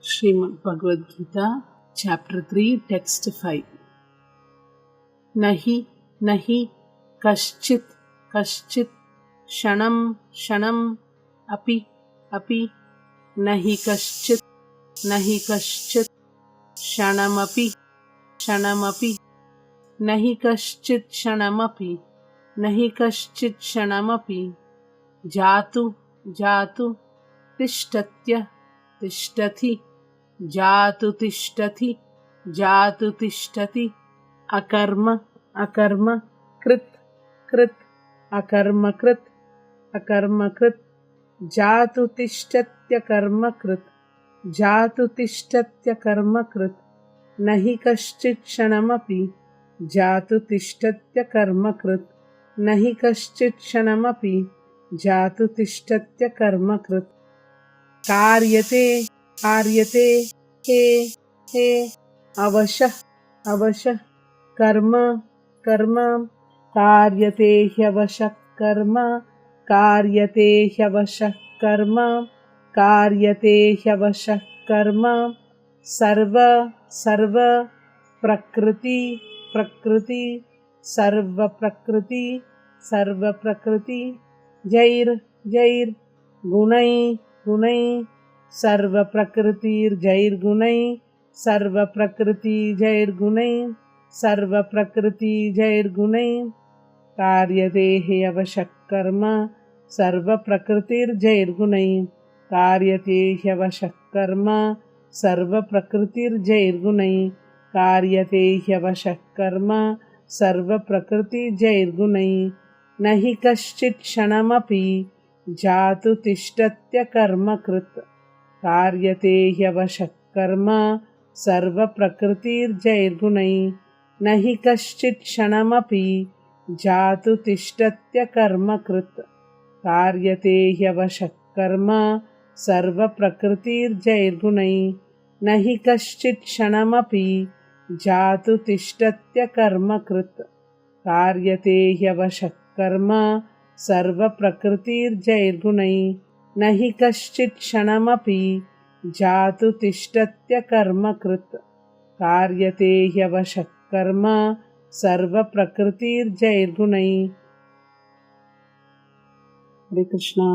Srimad Bhagavad Gita, Chapter 3, Text 5. Nahi, nahi, kaschit, kaschit, shanam, shanam, api, api, nahi kaschit, shanamapi, shanamapi, nahi kaschit, shanamapi, nahi kaschit, shanamapi, jatu, jatu, tishtatya, tishtati, jatu tishtati, jatu tishtati, akarma, akarma, krit, krit, akarma krit, akarma krit, jatu tishtatya karma krit, jatu tishtatya karma krit, nahi kaschit shanamapi, jatu tishtatya karma krit, nahi kaschit shanamapi, jatu tishtatya karma krit, कार्यते कार्यते हे हे अवशः अवशः कर्म कर्म कार्यते ह्यवशः कर्म कार्यते ह्यवशः कर्म कार्यते ह्यवशः कर्म सर्व सर्व प्रकृति प्रकृति सर्व प्रकृति सर्व प्रकृति जैर जैर गुणै गुणै सर्व प्रकृतिर जैर गुणै सर्व प्रकृति जैर गुणै सर्व प्रकृति जैर गुणै कार्यते ह्यवशः कर्म सर्व प्रकृतिर जैर गुणै कार्यते ह्यवशः कर्म सर्व प्रकृतिर जैर गुणै कार्यते ह्यवशः कर्म सर्व प्रकृति जैर गुणै नहि कश्चित् क्षणमपि जातु तिष्ठत्य कर्म कृत् कार्यते ह्यवशः कर्म सर्व प्रकृतिर्जैर्गुणै नहि कश्चित् क्षणमपि जातु तिष्ठत्य कर्म कृत् कार्यते ह्यवशः कर्म सर्व प्रकृतिर्जैर्गुणै नहि कश्चित् क्षणमपि जातु तिष्ठत्य कर्म कृत् कार्यते ह्यवशः कर्म सर्व प्रकृतिर्जैर्गुणै नहि कश्चित् क्षणमपि जातु तिष्ठत्य कर्म कृत् कार्यते ह्यवशः कर्म सर्व प्रकृतिर्जैर्गुणै। हरे कृष्णा।